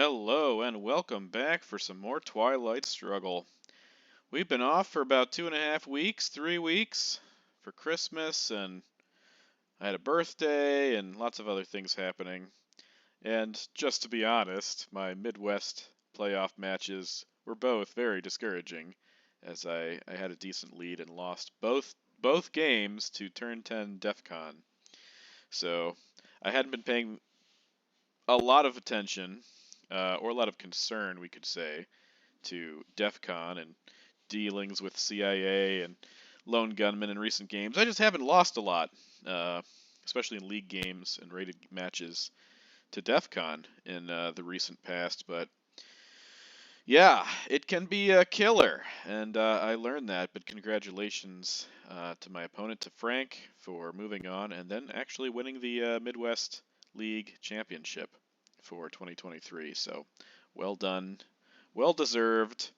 Hello and welcome back for some more Twilight Struggle. We've been off for about 2.5 weeks, 3 weeks for Christmas, and I had a birthday and lots of other things happening. And just to be honest, my Midwest playoff matches were both very discouraging, as I had a decent lead and lost both games to Turn 10 DEF CON. So I hadn't been paying a lot of attention, or a lot of concern, we could say, to DEF CON and dealings with CIA and lone gunmen in recent games. I just haven't lost a lot, especially in league games and rated matches, to DEF CON in the recent past. But yeah, it can be a killer, and I learned that. But congratulations to my opponent, to Frank, for moving on and then actually winning the Midwest League Championship for 2023. So well done, well deserved.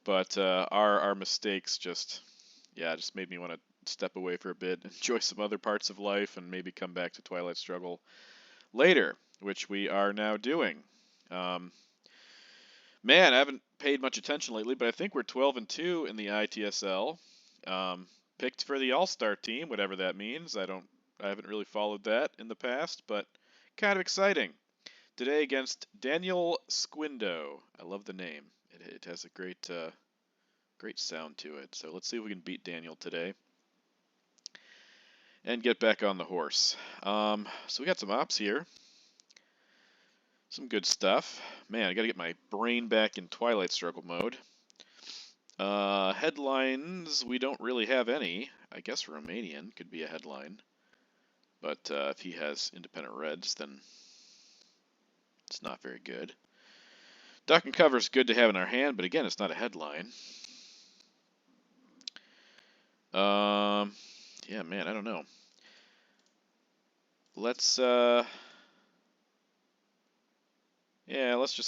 But our mistakes just made me want to step away for a bit, enjoy some other parts of life, and maybe come back to Twilight Struggle later, which we are now doing. Man, I haven't paid much attention lately, but I think we're 12-2 in the ITSL. Picked for the All-Star team, whatever that means. I haven't really followed that in the past, but kind of exciting. Today against Daniel Squindo. I love the name. It has a great sound to it. So let's see if we can beat Daniel today and get back on the horse. So we got some ops here. Some good stuff. Man, I gotta get my brain back in Twilight Struggle mode. Headlines, we don't really have any. I guess Romanian could be a headline. But if he has independent reds, then it's not very good. Duck and cover is good to have in our hand, but again, it's not a headline. Yeah, man, I don't know. Let's just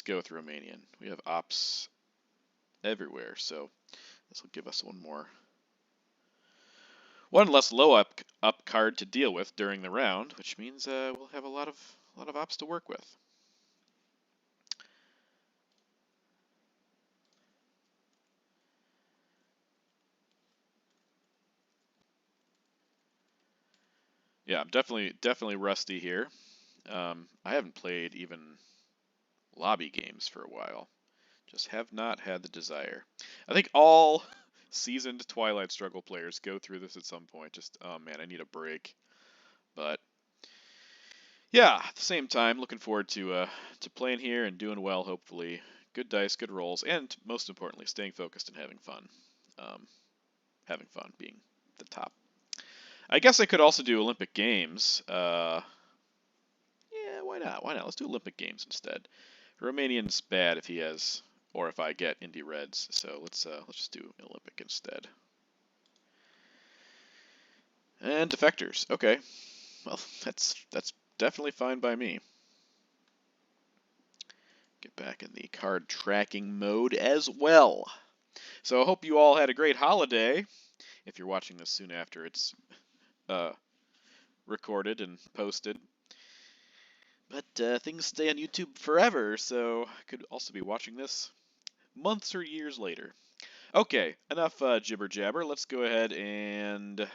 go with Romanian. We have ops everywhere, so this will give us one less low up card to deal with during the round, which means we'll have a lot of ops to work with. Yeah, I'm definitely rusty here. I haven't played even lobby games for a while. Just have not had the desire. I think all seasoned Twilight Struggle players go through this at some point. Just, oh man, I need a break. But yeah, at the same time, looking forward to playing here and doing well, hopefully. Good dice, good rolls, and most importantly, staying focused and having fun. Having fun being the top. I guess I could also do Olympic Games. Yeah, why not? Why not? Let's do Olympic Games instead. Romanian's bad if he has, or if I get Indy Reds. So let's just do Olympic instead. And defectors. Okay. Well, that's definitely fine by me. Get back in the card tracking mode as well. So I hope you all had a great holiday. If you're watching this soon after it's recorded and posted. But things stay on YouTube forever, so I could also be watching this months or years later. Okay, enough jibber jabber. Let's go ahead and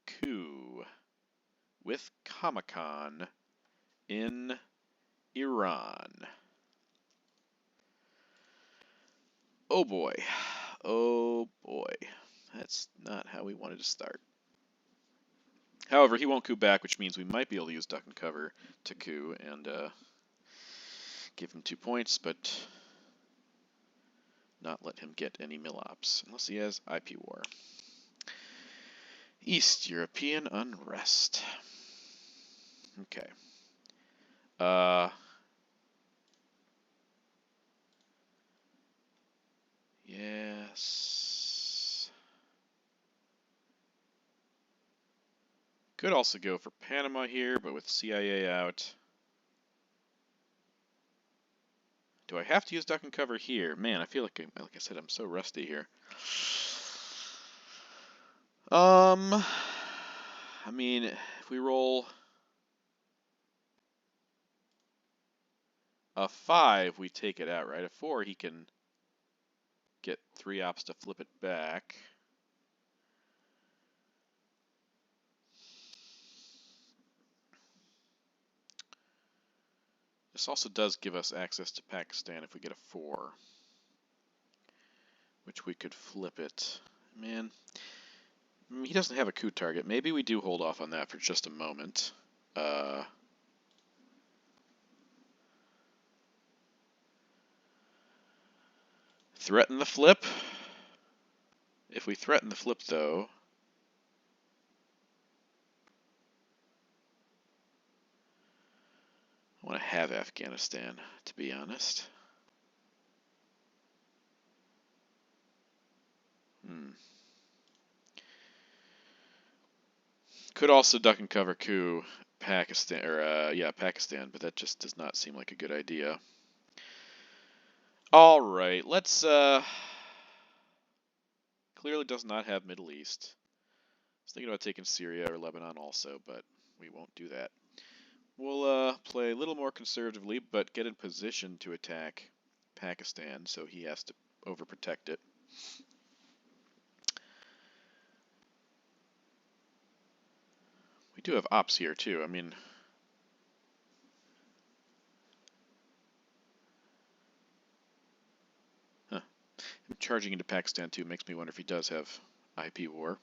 coup with Comic-Con in Iran. Oh boy. Oh boy. That's not how we wanted to start. However, he won't coup back, which means we might be able to use duck and cover to coup and give him 2 points, but not let him get any mill-ops, unless he has IP War. East European Unrest. Okay. Yes. Could also go for Panama here, but with CIA out. Do I have to use duck and cover here? Man, I feel like I said, I'm so rusty here. I mean, if we roll A 5, we take it out, right? A 4, he can get 3 ops to flip it back. This also does give us access to Pakistan if we get a 4, which we could flip it. Man, he doesn't have a coup target. Maybe we do hold off on that for just a moment. Threaten the flip. If we threaten the flip, though, I want to have Afghanistan, to be honest. Could also duck and cover coup Pakistan, or Pakistan, but that just does not seem like a good idea. All right, let's. Clearly does not have Middle East. I was thinking about taking Syria or Lebanon also, but we won't do that. We'll play a little more conservatively, but get in position to attack Pakistan, so he has to overprotect it. We do have ops here too. I mean, him charging into Pakistan too makes me wonder if he does have IP war.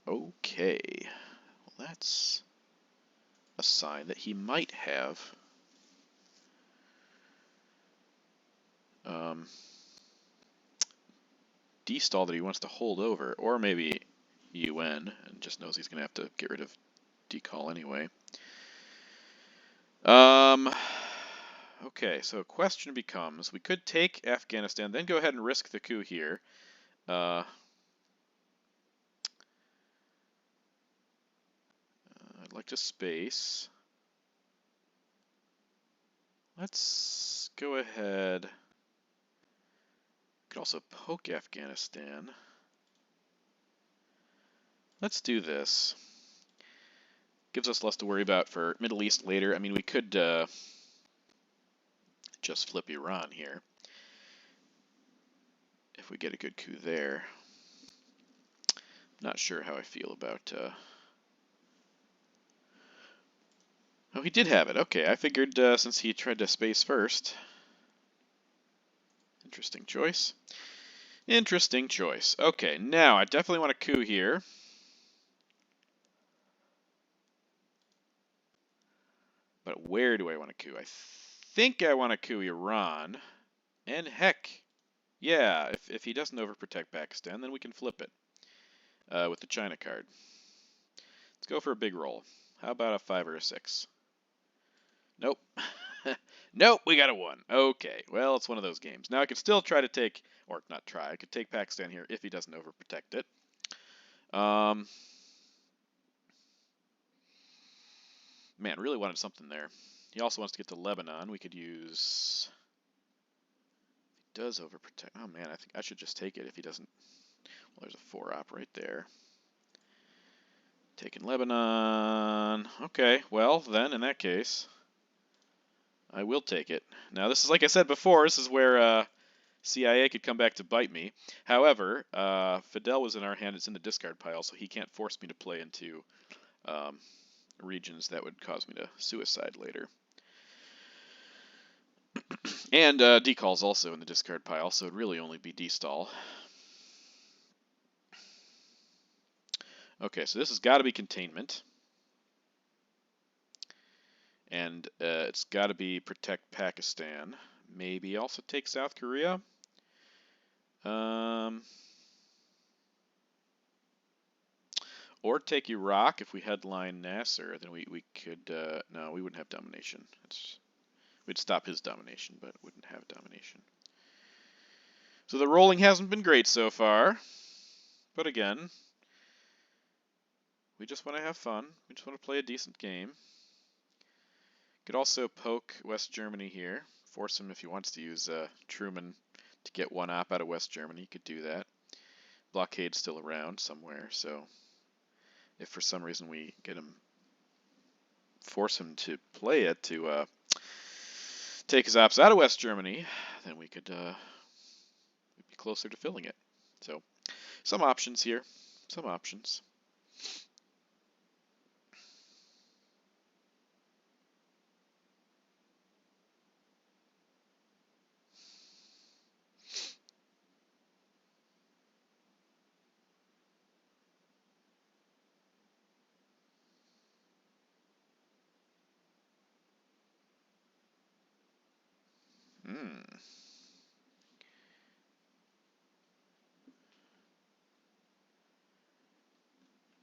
Okay, well that's a sign that he might have. D-stall that he wants to hold over, or maybe UN and just knows he's going to have to get rid of decall anyway. Okay, so question becomes, we could take Afghanistan, then go ahead and risk the coup here. I'd like to space. Let's go ahead. Could also poke Afghanistan. Let's do this. Gives us less to worry about for Middle East later. I mean, we could just flip Iran here if we get a good coup there. Not sure how I feel about... Oh, he did have it. Okay, I figured since he tried to space first. Interesting choice. Interesting choice. Okay, now I definitely want a coup here. But where do I want a coup? I think I want to coup Iran. And heck, yeah, if he doesn't overprotect Pakistan, then we can flip it with the China card. Let's go for a big roll. How about a 5 or a 6? Nope. Nope, we got a 1. Okay, well, it's one of those games. Now I could still try to take, or not try, I could take Pakistan here if he doesn't overprotect it. Man, really wanted something there. He also wants to get to Lebanon. We could use... If he does overprotect... Oh, man, I think I should just take it if he doesn't... Well, there's a 4-op right there. Taking Lebanon. Okay, well, then, in that case, I will take it. Now, this is, like I said before, this is where CIA could come back to bite me. However, Fidel was in our hand. It's in the discard pile, so he can't force me to play into regions that would cause me to suicide later. And decall's also in the discard pile, so it'd really only be D-stall. Okay, so this has got to be containment. And it's got to be protect Pakistan. Maybe also take South Korea. Or take Iraq. If we headline Nasser, then we could... no, we wouldn't have domination. We'd stop his domination, but wouldn't have domination. So the rolling hasn't been great so far. But again, we just want to have fun. We just want to play a decent game. Could also poke West Germany here. Force him if he wants to use Truman to get 1 op out of West Germany. He could do that. Blockade's still around somewhere, so if for some reason we get him force him to play it to take his ops out of West Germany, then we could we'd be closer to filling it. So some options here, some options.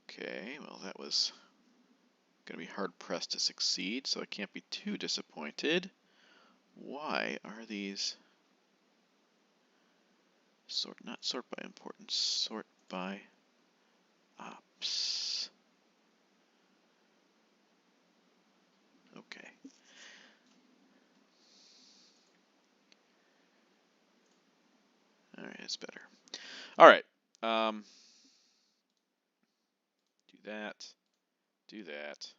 Okay, well that was going to be hard pressed to succeed, so I can't be too disappointed. Why are these not sort by importance, sort by ops? Okay. All right, that's better. All right. Do that. Do that.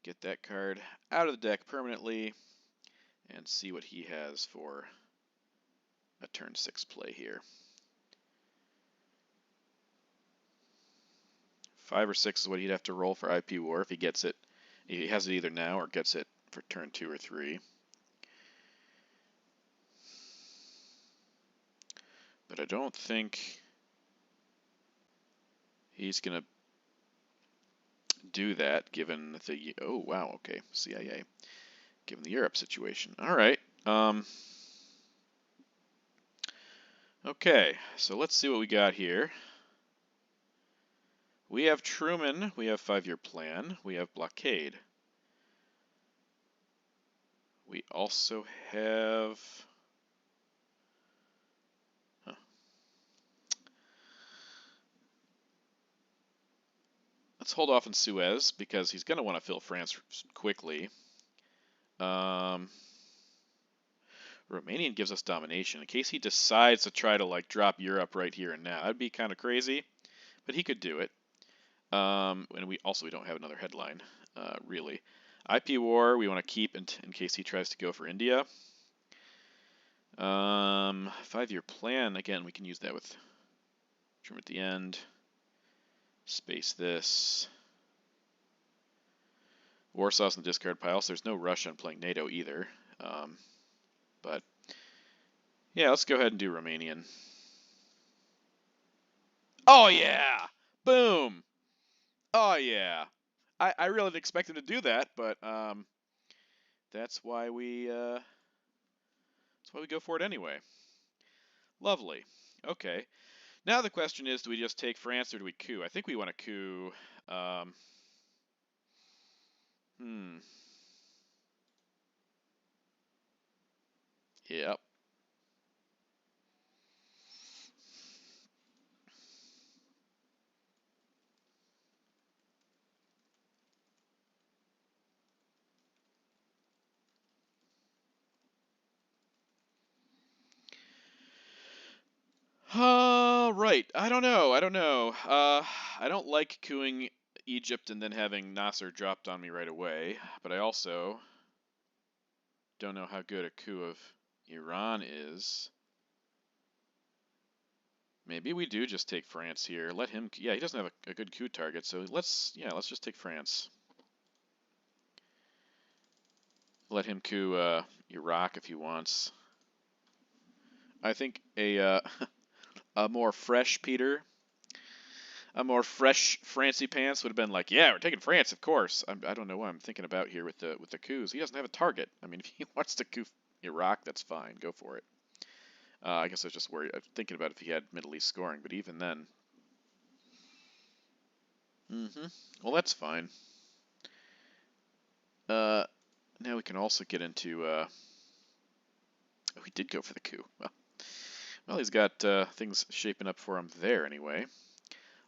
Get that card out of the deck permanently and see what he has for a turn 6 play here. 5 or 6 is what he'd have to roll for IP War if he gets it. He has it either now or gets it for turn 2 or 3. But I don't think he's going to do that given the... Oh, wow, okay, CIA. Given the Europe situation. All right. Okay, so let's see what we got here. We have Truman, we have 5-year plan, we have blockade. We also have... Let's hold off on Suez because he's going to want to fill France quickly. Romanian gives us domination. In case he decides to try to like drop Europe right here and now, that'd be kind of crazy, but he could do it. And we don't have another headline, really. IP War we want to keep in case he tries to go for India. 5-year plan, again, we can use that with trim at the end. Space this. Warsaw's in the discard pile, so there's no rush on playing NATO either. But yeah, let's go ahead and do Romanian. Oh yeah! Boom! Oh yeah! I really didn't expect him to do that, but that's why we go for it anyway. Lovely. Okay. Now the question is, do we just take France or do we coup? I think we want to coup. Yep. Right. I don't know. I don't like cooing Egypt and then having Nasser dropped on me right away, but I also don't know how good a coup of Iran is. Maybe we do just take France here. Let him... Yeah, he doesn't have a good coup target, so let's just take France. Let him coup Iraq if he wants. I think a more fresh a more fresh Frantzypantz would have been like, yeah, we're taking France, of course. I don't know what I'm thinking about here with the coups. He doesn't have a target. I mean, if he wants to coup Iraq, that's fine. Go for it. I guess I was just worried, thinking about if he had Middle East scoring, but even then. Well, that's fine. Now we can also get into. Oh, he did go for the coup. Well, he's got things shaping up for him there anyway.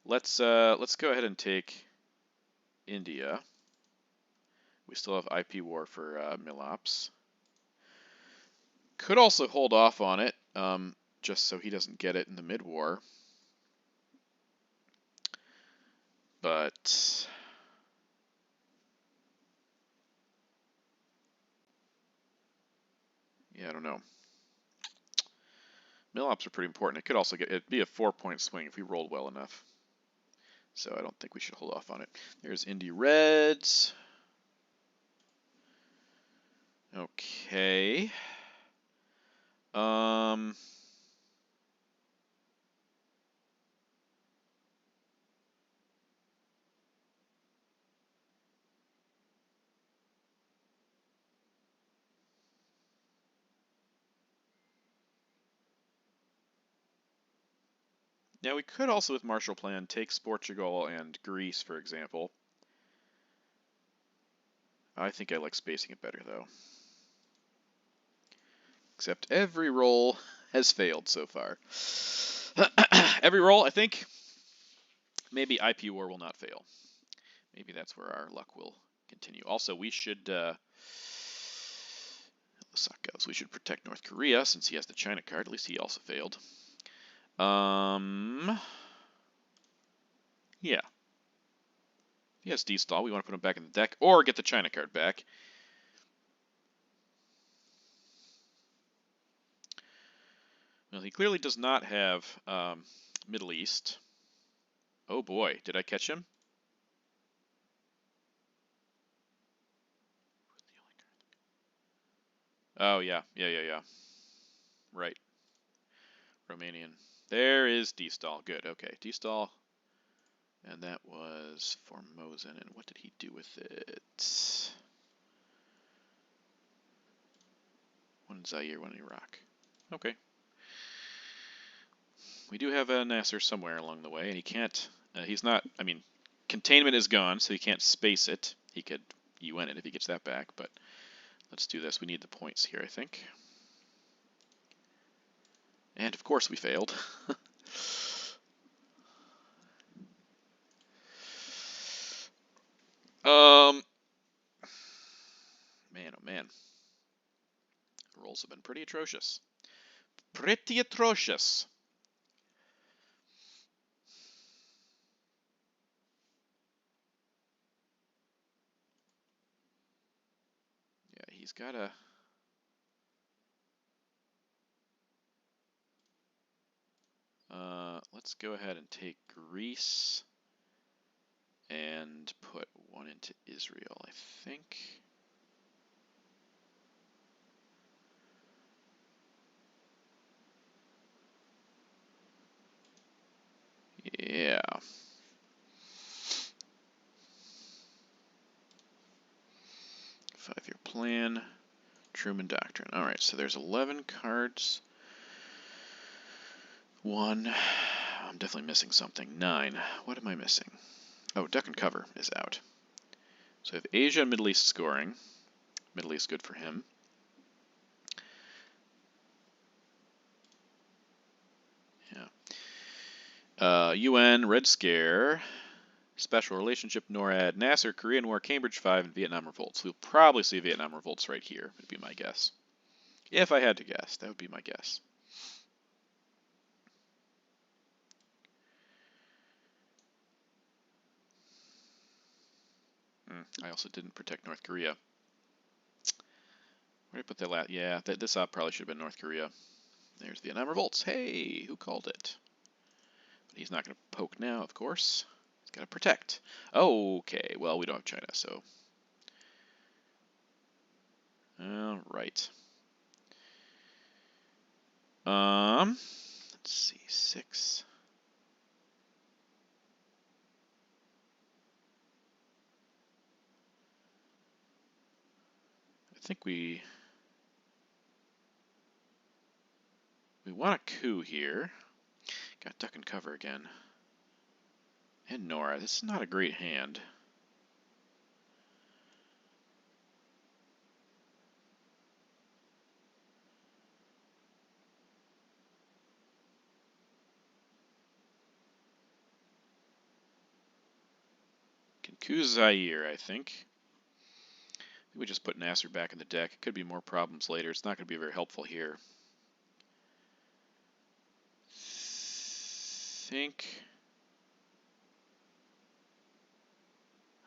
Let's go ahead and take India. We still have IP War for Milops. Could also hold off on it, just so he doesn't get it in the mid-war. But Yeah, I don't know. Mill ops are pretty important. It could also it'd be a 4-point swing if we rolled well enough. So I don't think we should hold off on it. There's Indy Reds. Okay. Now we could also, with Marshall Plan, take Portugal and Greece, for example. I think I like spacing it better, though. Except every roll has failed so far. Every roll, I think. Maybe IP War will not fail. Maybe that's where our luck will continue. Also, we should... the suck goes. We should protect North Korea, since he has the China card. At least he also failed. Yeah. He has D-stall. We want to put him back in the deck, or get the China card back. Well, he clearly does not have Middle East. Oh boy, did I catch him? Oh yeah. Right. Romanian. There is D-stall. Good. Okay, D-stall. And that was Formosan. And what did he do with it? One in Zaire, one in Iraq. Okay. We do have a Nasser somewhere along the way, and he can't. He's not. I mean, containment is gone, so he can't space it. He could UN it if he gets that back, but let's do this. We need the points here, I think. And of course we failed. Man, oh man. The rolls have been pretty atrocious. Pretty atrocious. Yeah, he's got a... let's go ahead and take Greece and put one into Israel, I think. Yeah. Five-year plan. Truman Doctrine. All right, so there's 11 cards. 1. I'm definitely missing something. 9. What am I missing? Oh, Duck and Cover is out. So I have Asia and Middle East scoring. Middle East good for him. Yeah. UN, Red Scare, Special Relationship, NORAD, Nasser, Korean War, Cambridge 5, and Vietnam Revolts. We'll probably see Vietnam Revolts right here, would be my guess. If I had to guess, that would be my guess. I also didn't protect North Korea. Where did I put that last? Yeah, this op probably should have been North Korea. There's Vietnam Revolts. Hey, who called it? But he's not going to poke now, of course. He's got to protect. Okay, well, we don't have China, so... All right. Let's see, 6. I think we want a coup here. Got Duck and Cover again. And Nora. This is not a great hand. Can coup Zaire, I think. We just put Nasser back in the deck. It could be more problems later. It's not going to be very helpful here. Think.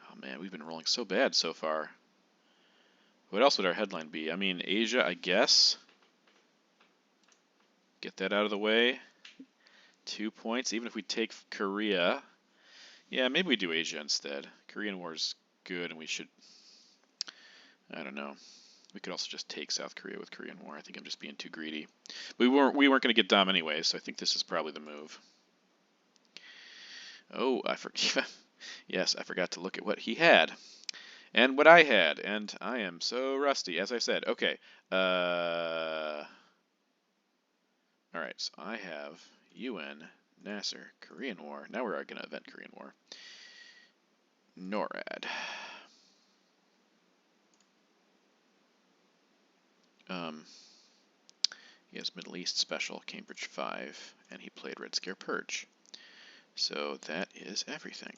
Oh man, we've been rolling so bad so far. What else would our headline be? I mean, Asia, I guess. Get that out of the way. 2 points, even if we take Korea. Yeah, maybe we do Asia instead. Korean War's good, and we should... I don't know. We could also just take South Korea with Korean War. I think I'm just being too greedy. We weren't going to get Dom anyway, so I think this is probably the move. Oh, yes, I forgot to look at what he had. And what I had, and I am so rusty, as I said. Okay. Alright, so I have UN, Nasser, Korean War. Now we're going to event Korean War. NORAD. He has Middle East Special, Cambridge 5, and he played Red Scare Purge. So that is everything.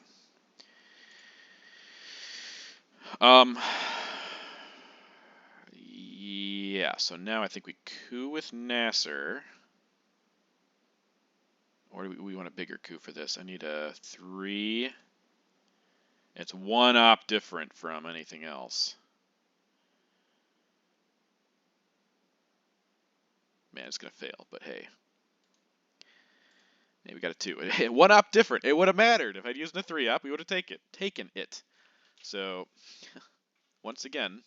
Yeah, so now I think we coup with Nasser. Or do we want a bigger coup for this? I need a 3. It's 1 op different from anything else. Man, it's going to fail, but hey. Hey, we got a 2. 1 op different. It would have mattered. If I'd used a 3 op, we would have taken it. So, once again,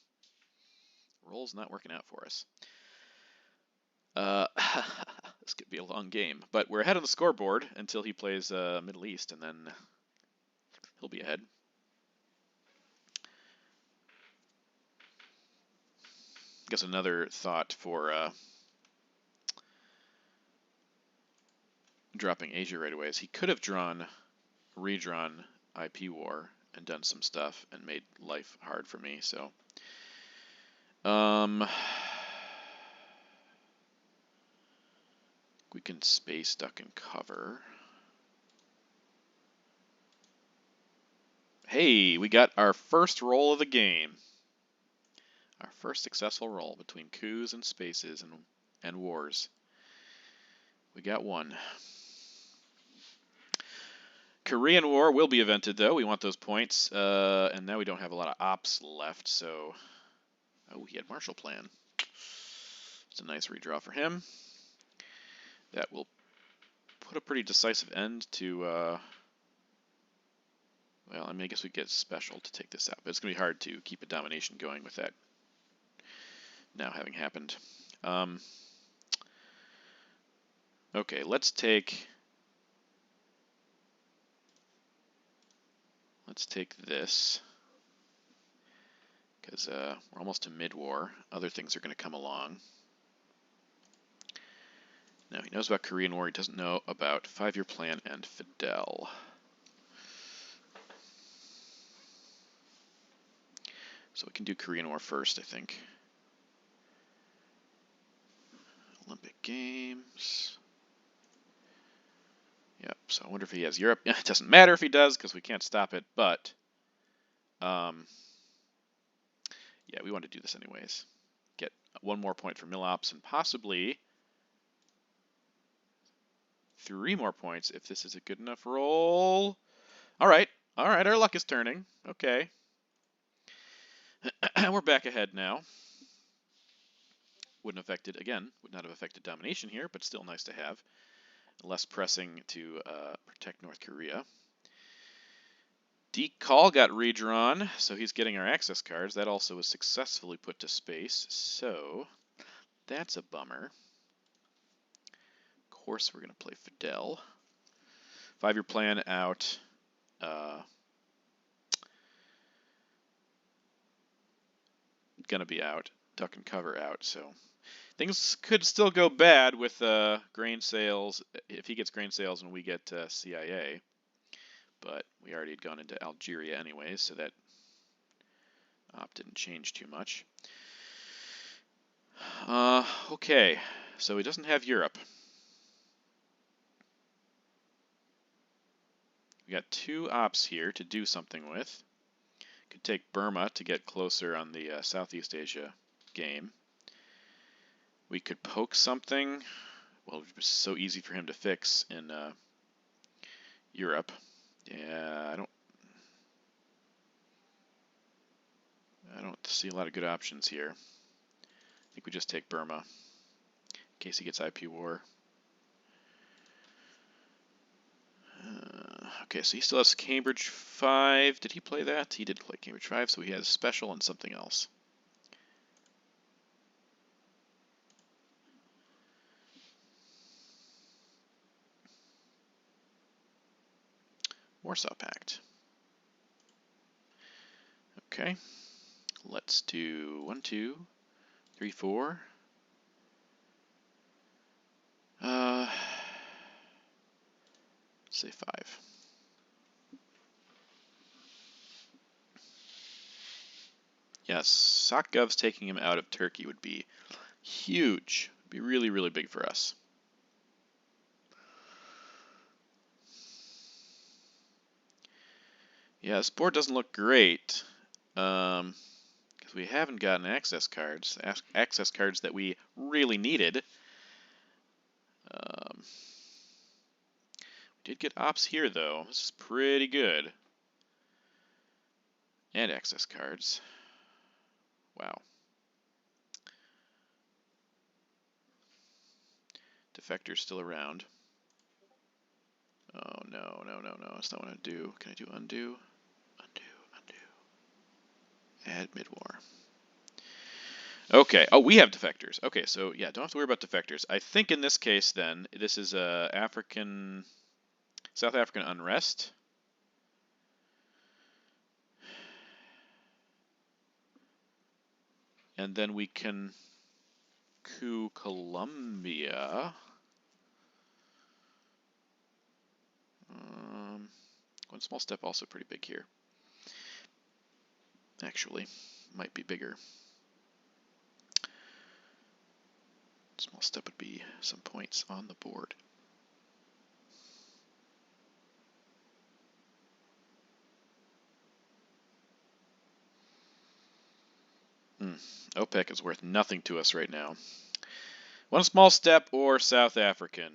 roll's not working out for us. This could be a long game, but we're ahead on the scoreboard until he plays Middle East, and then he'll be ahead. I guess another thought for dropping Asia right away is he could have redrawn IP War and done some stuff and made life hard for me. So, we can space, duck, and cover. Hey, we got our first roll of the game. Our first successful roll between coups and spaces and wars. We got 1. Korean War will be evented, though. We want those points. And now we don't have a lot of ops left, so... Oh, he had Marshall Plan. It's a nice redraw for him. That will put a pretty decisive end to... well, I mean, I guess we get special to take this out. But it's going to be hard to keep a domination going with that now having happened. Okay, let's take this, because we're almost to mid-war. Other things are going to come along. Now, he knows about Korean War. He doesn't know about 5-year plan and Fidel. So we can do Korean War first, I think. Olympic Games. Yep, so I wonder if he has Europe. It doesn't matter if he does, because we can't stop it, but... yeah, we want to do this anyways. Get 1 more point for Milops and possibly 3 more points if this is a good enough roll. All right, our luck is turning. Okay. We're back ahead now. Would not have affected domination here, but still nice to have. Less pressing to protect North Korea. Decall got redrawn, so he's getting our access cards. That also was successfully put to space, so that's a bummer. Of course, we're going to play Fidel. 5-year plan out. Going to be out. Duck and cover out, so things could still go bad with grain sales, if he gets grain sales and we get CIA. But we already had gone into Algeria anyways, so that op didn't change too much. Okay, so he doesn't have Europe. We got 2 ops here to do something with. Could take Burma to get closer on the Southeast Asia game. We could poke something. Well, it was so easy for him to fix in Europe. Yeah, I don't see a lot of good options here. I think we just take Burma in case he gets IP War. Okay, so he still has Cambridge 5. Did he play that? He did play Cambridge 5, so he has special and something else. Warsaw Pact. Okay, let's do 1, 2, 3, 4. Let's say 5. Yes, Sakgov's taking him out of Turkey would be huge. It'd be really, really big for us. Yeah, this board doesn't look great. Because we haven't gotten access cards that we really needed. We did get ops here, though. This is pretty good. And access cards. Wow. Defector's still around. Oh, no, no, no, no. That's not what I do. Can I do undo? Undo, undo. Add mid-war. Okay. Oh, we have defectors. Okay, so yeah, don't have to worry about defectors. I think in this case, then, this is South African unrest. And then we can coup Colombia. One small step also pretty big here. Actually, might be bigger. Small step would be some points on the board. OPEC is worth nothing to us right now. One small step or South African.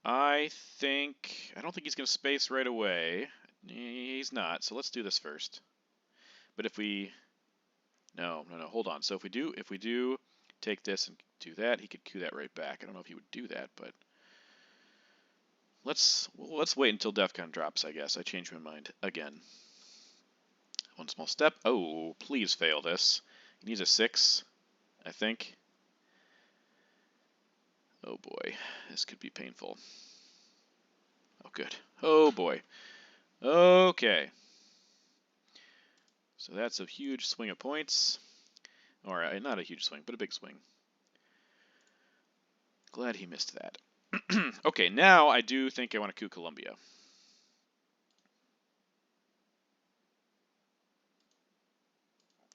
I don't think he's going to space right away. He's not, so let's do this first. But if we, no, hold on. So if we do take this and do that, he could coup that right back. I don't know if he would do that, but let's wait until DEFCON drops, I guess. I changed my mind again. One small step. Oh, please fail this. He needs a 6, I think. Oh boy, this could be painful. Oh good. Oh boy. Okay. So that's a huge swing of points. Or not a huge swing, but a big swing. Glad he missed that. Okay, now I do think I want to coup Colombia.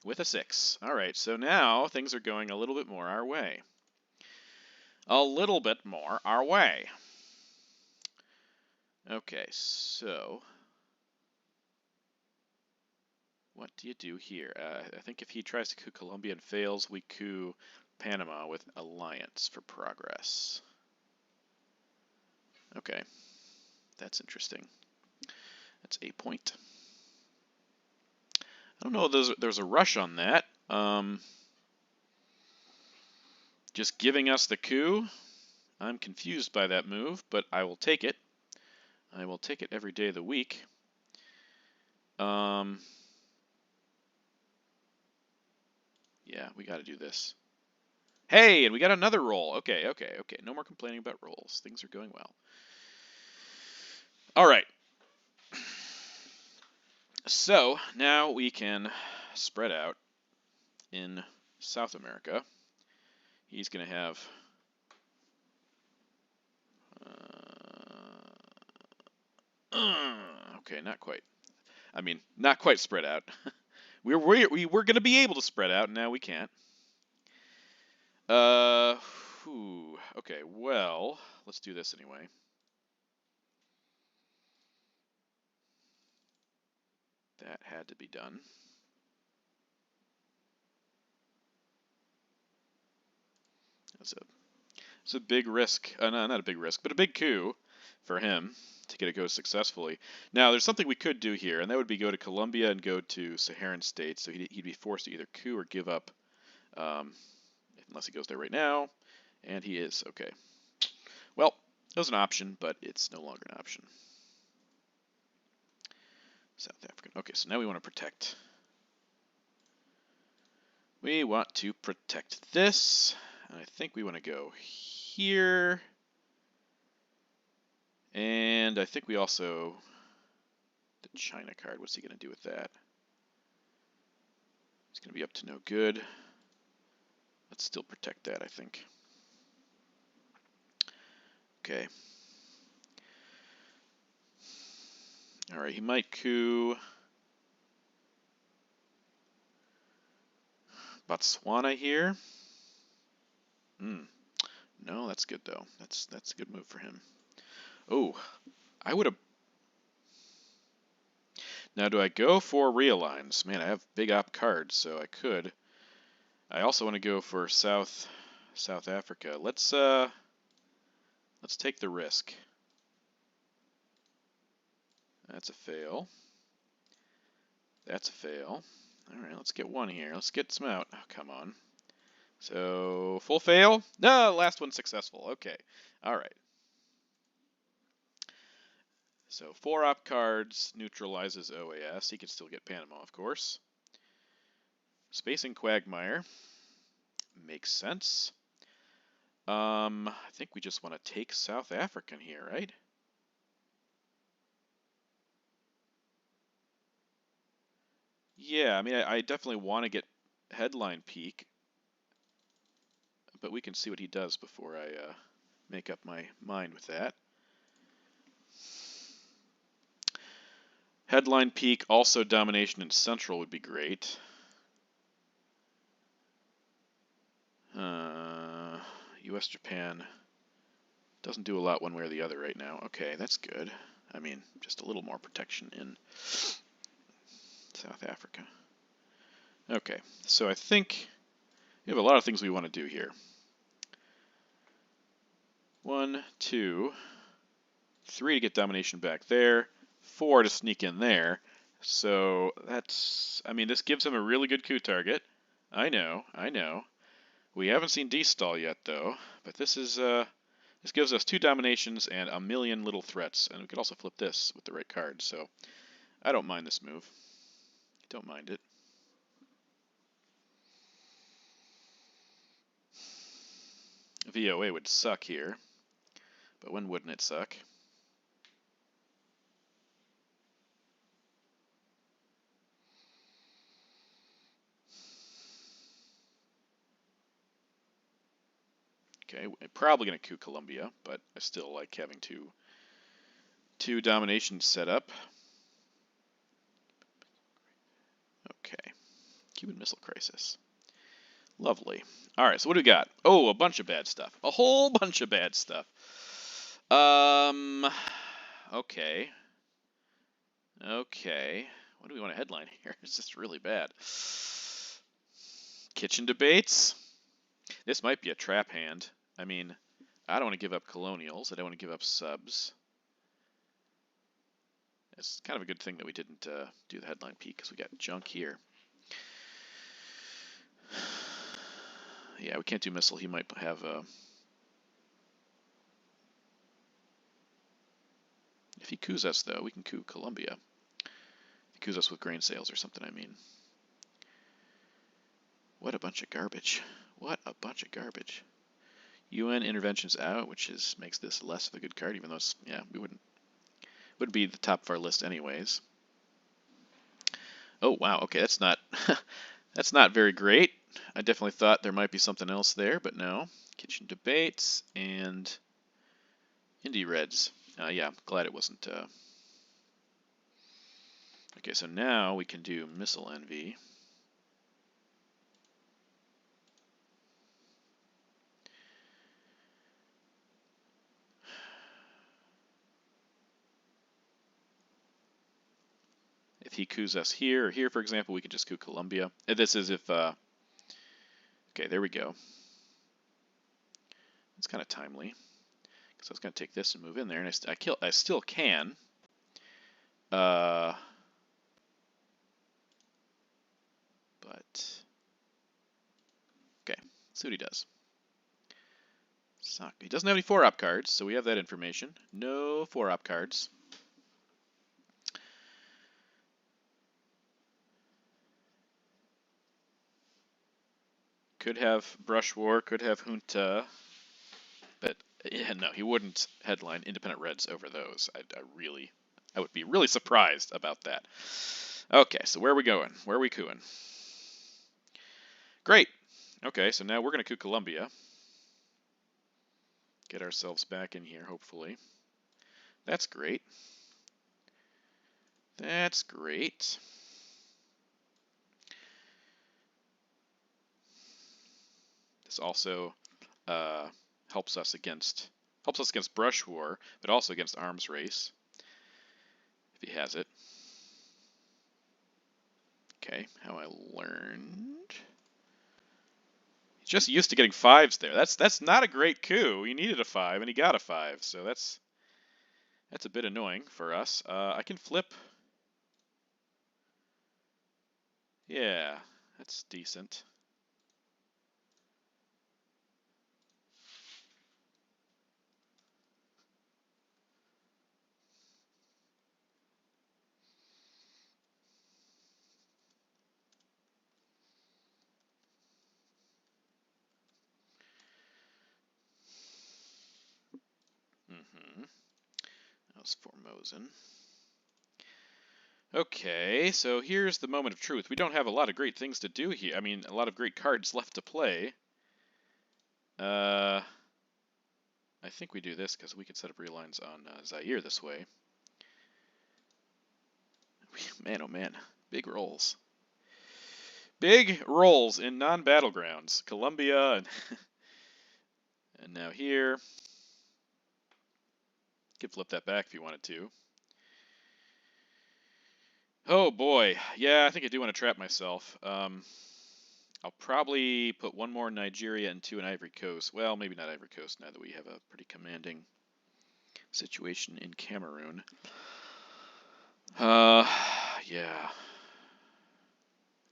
With a 6. All right, so now things are going a little bit more our way. A little bit more our way. Okay, so what do you do here? I think if he tries to coup Colombia and fails, we coup Panama with Alliance for Progress. Okay, that's interesting. That's a point. I don't know if there's a rush on that. Just giving us the coup. I'm confused by that move, but I will take it. I will take it every day of the week. Yeah, we got to do this. Hey, and we got another roll. Okay. No more complaining about rolls. Things are going well. All right. So now we can spread out in South America. He's going to have okay, not quite. I mean, not quite spread out. we were going to be able to spread out, and now we can't. Okay, well, let's do this anyway. That had to be done. It's a big risk. No, not a big risk, but a big coup for him to get it go successfully. Now, there's something we could do here, and that would be go to Colombia and go to Saharan states. So he'd be forced to either coup or give up, unless he goes there right now. And he is. Okay. Well, It was an option, but it's no longer an option. South African. Okay, so now we want to protect. We want to protect this. And I think we want to go here. And I think we also... The China card, what's he going to do with that? It's going to be up to no good. Let's still protect that, I think. Okay. Alright, he might coup Botswana here. No, that's good though. That's a good move for him. Oh, I would have... Now, do I go for realigns? Man, I have big op cards, so I could. I also want to go for South Africa. Let's take the risk. That's a fail. That's a fail. All right, let's get one here. Let's get some out. Oh, come on. So, full fail? No, last one successful. Okay. All right. So, 4 op cards neutralizes OAS. He can still get Panama, of course. Spacing Quagmire. Makes sense. I think we just want to take South African here, right? Yeah, I mean, I definitely want to get headline peak, but we can see what he does before I make up my mind with that. Headline peak, also domination in Central would be great. US Japan doesn't do a lot one way or the other right now. Okay, that's good. I mean, just a little more protection in South Africa. Okay, so I think we have a lot of things we want to do here. 1, 2, 3 to get domination back there, 4 to sneak in there. So that's, I mean, this gives him a really good coup target. I know. We haven't seen D-stall yet, though, but this is this gives us 2 dominations and a million little threats, and we could also flip this with the right card. So I don't mind this move. Don't mind it. VOA would suck here, but when wouldn't it suck? Okay, we're probably going to coup Colombia, but I still like having two dominations set up. Okay, Cuban Missile Crisis. Lovely. All right, so what do we got? Oh, a bunch of bad stuff. A whole bunch of bad stuff. Okay. Okay. What do we want to headline here? It's just really bad. Kitchen debates. This might be a trap hand. I mean, I don't want to give up colonials. I don't want to give up subs. It's kind of a good thing that we didn't do the headline peak because we got junk here. Yeah, we can't do missile. He might have a... If he coups us, though, we can coup Colombia. If he coups us with grain sales or something, I mean. What a bunch of garbage. What a bunch of garbage. UN interventions out, which makes this less of a good card, even though it's, yeah, we wouldn't be the top of our list anyways. Oh, wow, okay, that's not that's not very great. I definitely thought there might be something else there, but no. Kitchen debates and Indie Reds. Yeah, glad it wasn't. Okay, so now we can do Missile Envy. If he coups us here or here, for example, we can just coup Colombia. And this is if... okay, there we go. It's kind of timely. Because I was going to take this and move in there, and I still can. But... Okay, let's see what he does. Suck. He doesn't have any 4-op cards, so we have that information. No 4-op cards. Could have Brush War, could have Junta, but yeah, no, he wouldn't headline Independent Reds over those. I would be really surprised about that. Okay, so where are we going? Where are we cooing? Great. Okay, so now we're going to coup Colombia. Get ourselves back in here, hopefully. That's great. That's great. This also helps us against Brush War, but also against Arms Race, if he has it. Okay, how I learned. He's just used to getting 5s there. That's not a great coup. He needed a 5 and he got a 5, so that's a bit annoying for us. I can flip. Yeah, that's decent. That was Formosan. Okay, so here's the moment of truth. We don't have a lot of great things to do here. I mean, a lot of great cards left to play. I think we do this because we could set up relines on Zaire this way. Man, oh man, big rolls. Big rolls in non-battlegrounds. Colombia and, and now here. Could flip that back if you wanted to. Oh boy, yeah, I think I do want to trap myself. I'll probably put 1 more in Nigeria and 2 in Ivory Coast. Well, maybe not Ivory Coast now that we have a pretty commanding situation in Cameroon. Yeah.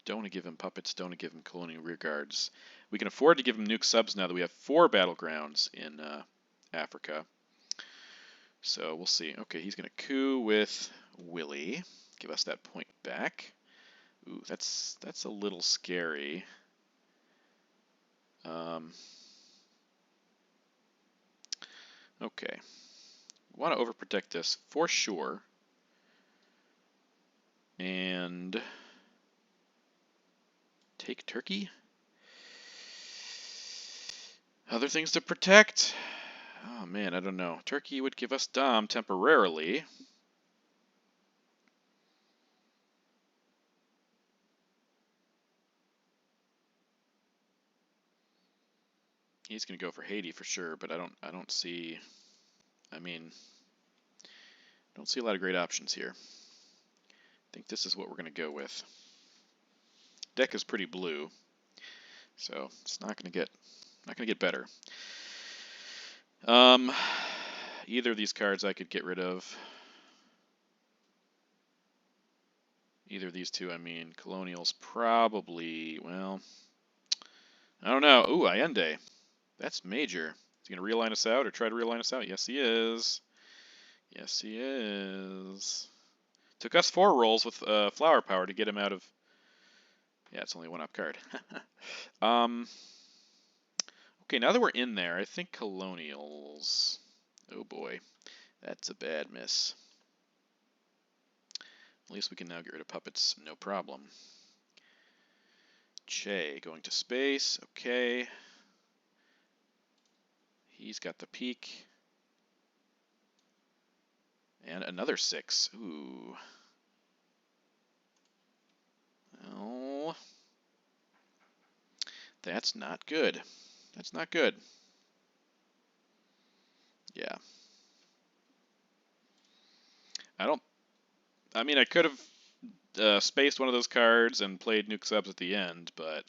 Don't want to give him puppets, don't want to give him colonial rearguards. We can afford to give him nuke subs now that we have 4 battlegrounds in Africa. So we'll see. Okay, he's going to coup with Willie. Give us that point back. Ooh, that's a little scary. Okay. Want to overprotect this for sure. And take Turkey. Other things to protect? Oh man, I don't know. Turkey would give us Dom temporarily. He's going to go for Haiti for sure, but I don't see, I mean, don't see a lot of great options here. I think this is what we're going to go with. Deck is pretty blue, so it's not going to get better. Either of these cards I could get rid of. Either of these two, I mean, Colonials probably, well, I don't know. Ooh, Allende. That's major. Is he going to realign us out or try to realign us out? Yes, he is. Yes, he is. Took us 4 rolls with flower power to get him out of... Yeah, it's only a 1-up card. Okay, now that we're in there, I think Colonials... Oh boy, that's a bad miss. At least we can now get rid of puppets, no problem. Che going to space, okay. He's got the peak. And another 6. Ooh. Well, that's not good. That's not good. Yeah. I mean, I could have spaced one of those cards and played nuke subs at the end, but...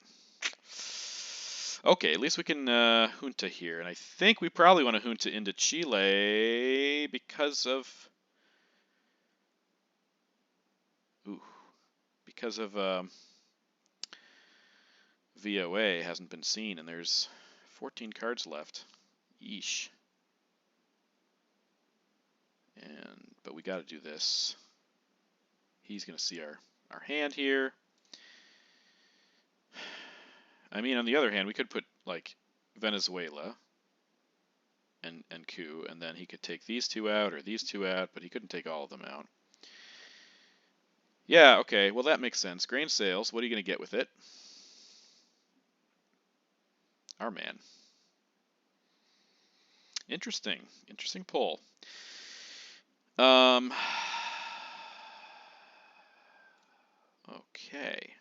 Okay, at least we can junta here, and I think we probably want to junta into Chile because of... Ooh. Because of VOA hasn't been seen, and there's 14 cards left. Yeesh. But we got to do this. He's going to see our hand here. I mean, on the other hand, we could put, like, Venezuela and coup, and then he could take these two out or these two out, but he couldn't take all of them out. Yeah, okay, well that makes sense. Grain sales, what are you going to get with it? Our man. Interesting pull. Okay.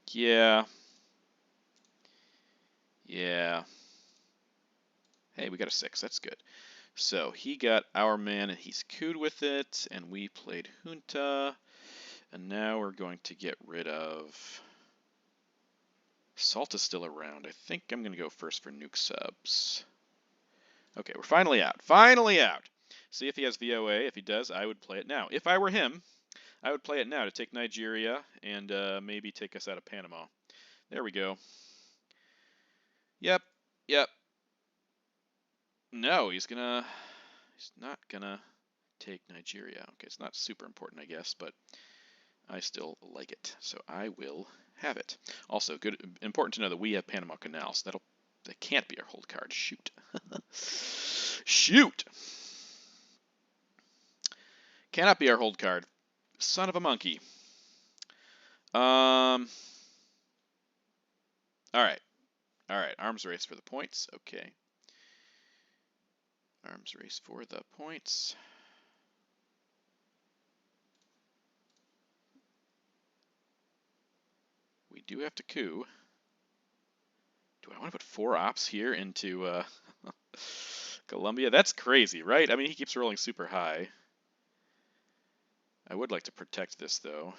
Yeah. Hey, we got a 6. That's good. So he got our man, and he's cooed with it, and we played Junta, and now we're going to get rid of... Salt is still around. I think I'm going to go first for nuke subs. Okay, we're finally out. Finally out! See if he has VOA. If he does, I would play it now. If I were him, I would play it now to take Nigeria and maybe take us out of Panama. There we go. Yep. No, he's not gonna take Nigeria. Okay, it's not super important, I guess, but I still like it, so I will have it. Also, important to know that we have Panama Canal, so that can't be our hold card. Shoot. Shoot! Cannot be our hold card. Son of a monkey. Alright, arms race for the points. Okay. Arms race for the points. We do have to coup. Do I want to put 4 ops here into Colombia? That's crazy, right? I mean, he keeps rolling super high. I would like to protect this, though.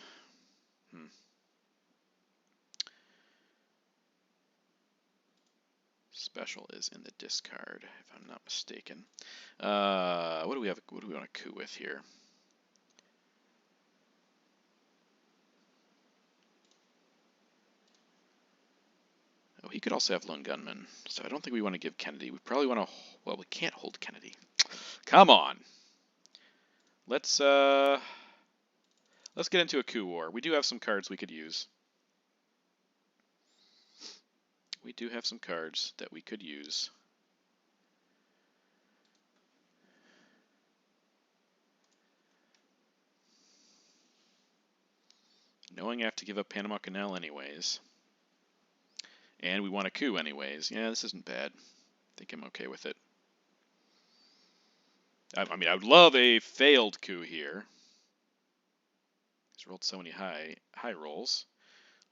Special is in the discard, if I'm not mistaken. What do we have? What do we want to coup with here? Oh, he could also have lone gunman, so I don't think we want to give Kennedy. We probably want to. Well, we can't hold Kennedy. Come on. Let's get into a coup war. We do have some cards we could use. We do have some cards that we could use. Knowing I have to give up Panama Canal anyways. And we want a coup anyways. Yeah, this isn't bad. I think I'm okay with it. I mean, I would love a failed coup here. He's rolled so many high rolls.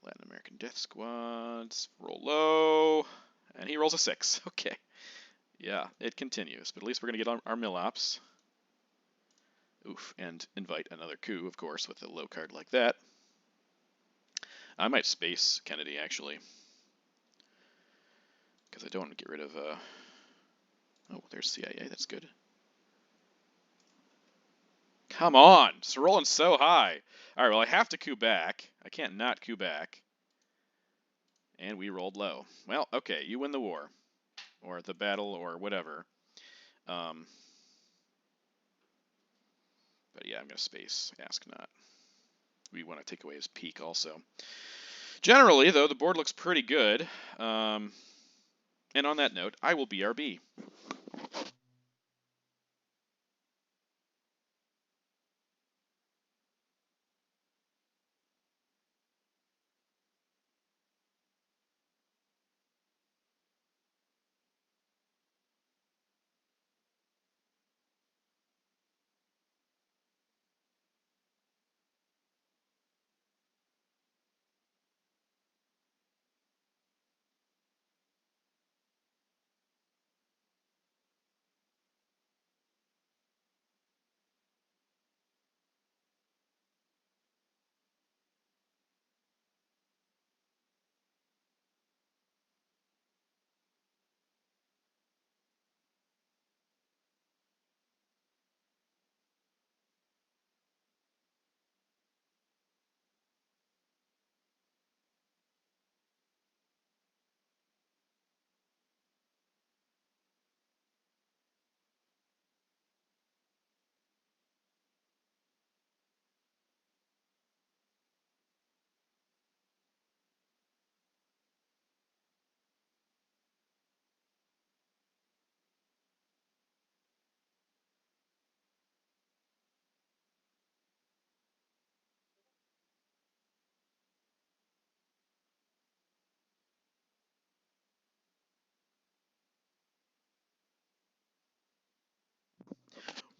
Latin American Death Squads. Roll low. And he rolls a 6. Okay. Yeah, it continues. But at least we're going to get our mill ops. Oof. And invite another coup, of course, with a low card like that. I might space Kennedy, actually. Because I don't want to get rid of... Oh, there's CIA. That's good. Come on! It's rolling so high. Alright, well, I have to coup back. I can't not coup back. And we rolled low. Well, okay, you win the war. Or the battle, or whatever. But yeah, I'm going to space Ask Not. We want to take away his peak also. Generally, though, the board looks pretty good. And on that note, I will BRB.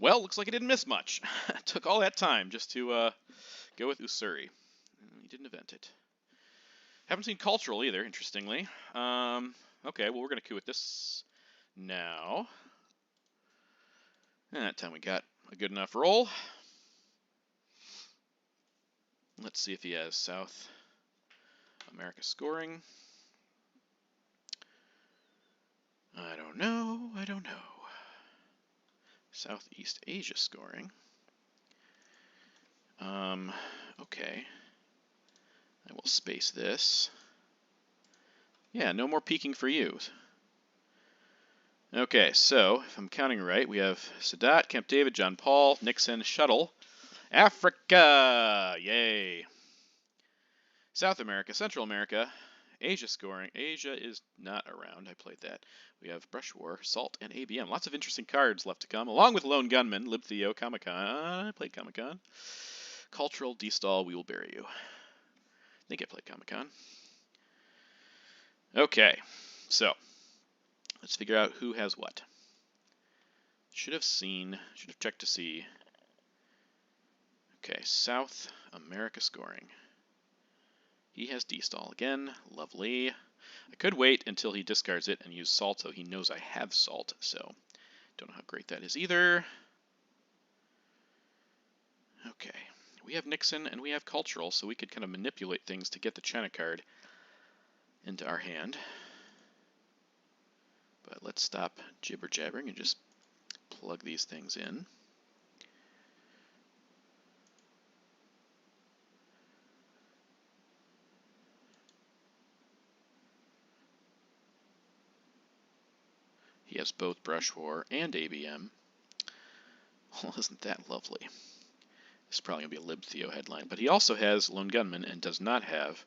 Well, looks like he didn't miss much. Took all that time just to go with Usuri. He didn't event it. Haven't seen Cultural either, interestingly. Okay, well, we're going to coup with this now. And that time we got a good enough roll. Let's see if he has South America scoring. I don't know. Southeast Asia scoring. Okay. I will space this. Yeah, no more peeking for you. Okay, so if I'm counting right, we have Sadat, Camp David, John Paul, Nixon, Shuttle, Africa, yay. South America, Central America, Asia scoring. Asia is not around. I played that. We have Brush War, Salt, and ABM. Lots of interesting cards left to come, along with Lone Gunman, Lib Theo, Comic-Con. I played Comic-Con. Cultural, D-Stall, We Will Bury You. I think I played Comic-Con. Okay, so let's figure out who has what. Should have checked to see. Okay, South America scoring. He has D-Stall again. Lovely. I could wait until he discards it and use Salt so he knows I have Salt, so don't know how great that is either. Okay, we have Nixon and we have Cultural, so we could kind of manipulate things to get the China card into our hand. But let's stop jibber-jabbering and just plug these things in. He has both Brush War and ABM. Well, isn't that lovely? This is probably going to be a Lib Theo headline. But he also has Lone Gunman and does not have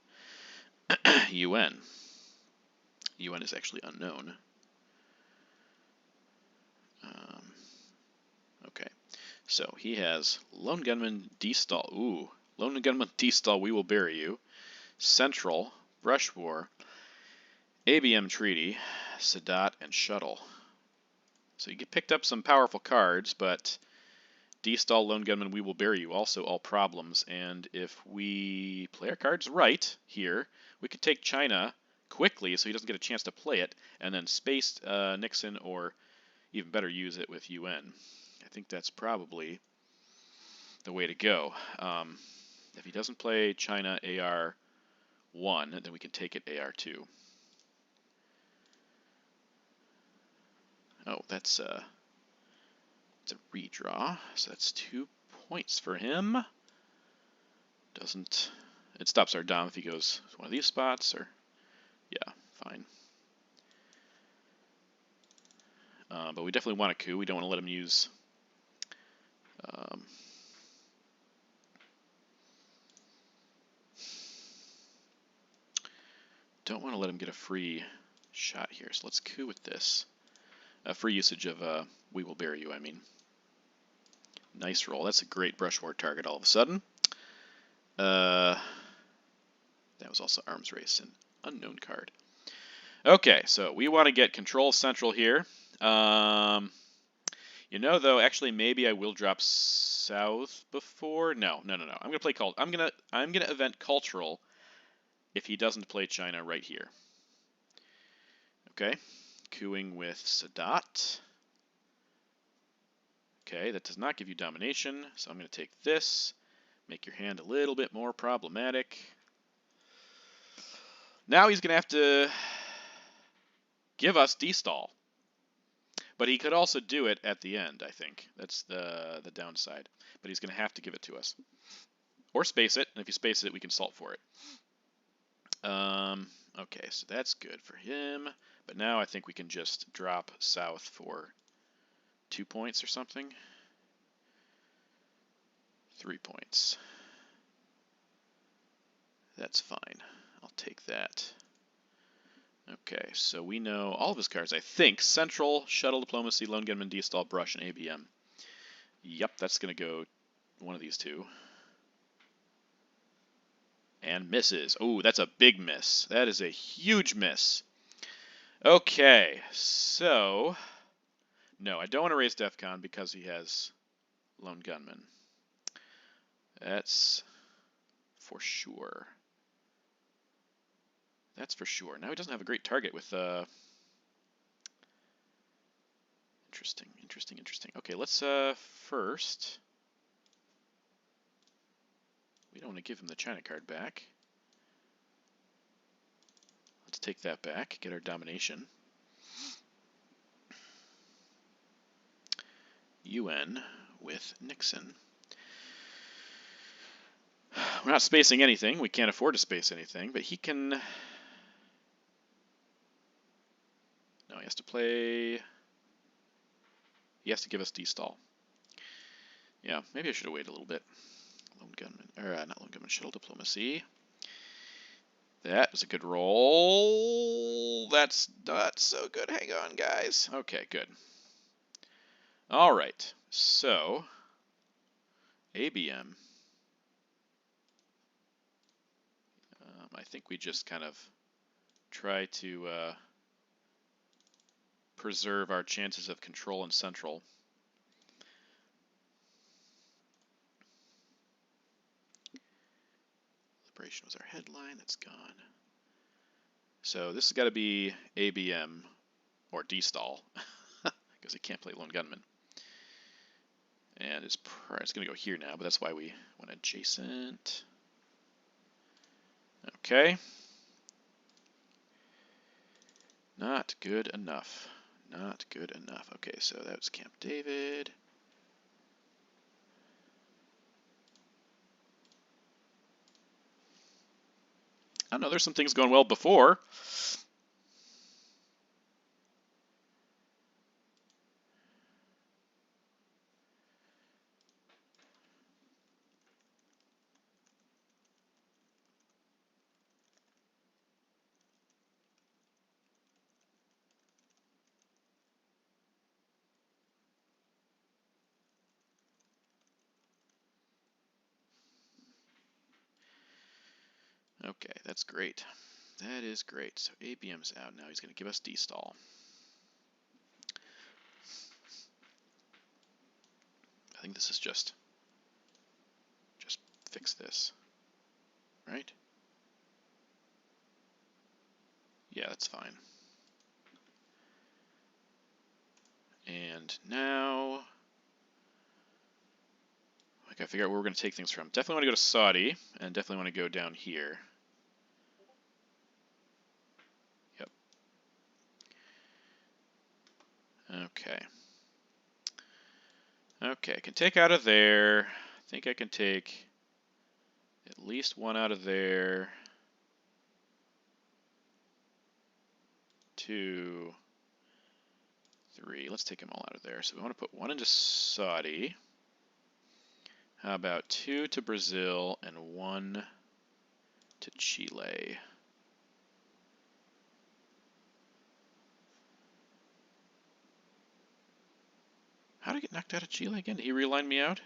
UN. UN is actually unknown. Okay, so he has Lone Gunman, D-Stall. Ooh, Lone Gunman, D-Stall, We Will Bury You. Central, Brush War, ABM Treaty, Sadat, and Shuttle. So you get picked up some powerful cards, but D-Stall, Lone Gunman, We Will Bury You, also all problems. And if we play our cards right here, we could take China quickly so he doesn't get a chance to play it, and then space Nixon, or even better, use it with UN. I think that's probably the way to go. If he doesn't play China AR1, then we can take it AR2. Oh, it's a redraw, so that's 2 points for him. It stops our dom if he goes to one of these spots, or, yeah, fine. But we definitely want a coup. We don't want to let him use don't want to let him get a free shot here, so let's coup with this. Free usage of We Will Bury You, I mean. Nice roll. That's a great Brush War target all of a sudden. That was also Arms Race, an unknown card. Okay, so we want to get Control Central here. You know, though, actually, maybe I will drop South before. No. I'm gonna play I'm gonna event Cultural if he doesn't play China right here. Okay, cooing with Sadat. Okay, that does not give you domination, so I'm gonna take this, make your hand a little bit more problematic. Now he's gonna have to give us D-Stall. But he could also do it at the end, I think. That's the downside. But he's going to have to give it to us. Or space it, and if you space it, we can salt for it. Okay, so that's good for him. But now I think we can just drop South for 2 points or something. 3 points. That's fine. I'll take that. Okay, so we know all of his cards, I think. Central, Shuttle, Diplomacy, Lone Gunman, D-Stall, Brush, and ABM. Yep, that's going to go one of these two. And misses. Oh, that's a big miss. That is a huge miss. Okay, so... No, I don't want to raise DEF CON because he has lone gunman. That's for sure. That's for sure. Now he doesn't have a great target with interesting. Okay, let's first, we don't want to give him the China card back. Let's take that back, get our domination. UN with Nixon. We're not spacing anything. We can't afford to space anything, but he can... No, he has to play... He has to give us D-stall. Yeah, maybe I should have waited a little bit. Lone gunman, or not lone gunman, shuttle diplomacy. That was a good roll. That's not so good. Hang on, guys. Okay, good. All right, so ABM. I think we just kind of try to preserve our chances of control in Central. Liberation was our headline. That's gone. So this has got to be ABM or D-stall because he can't play lone gunman. And it's going to go here now, but that's why we went adjacent. Okay. Not good enough. Not good enough. Okay, so that was Camp David. I don't know, there's some things going well before. Okay, that's great. That is great. So ABM's out now. He's going to give us D-stall. I think this is just fix this, right? Yeah, that's fine. And now I gotta figure out where we're going to take things from. Definitely want to go to Saudi, and definitely want to go down here. Yep. Okay. Okay, I can take out of there. I think I can take at least one out of there. 2, 3. Let's take them all out of there. So we want to put 1 into Saudi. How about 2 to Brazil and 1 to Chile? How did I get knocked out of Chile again? Did he realign me out?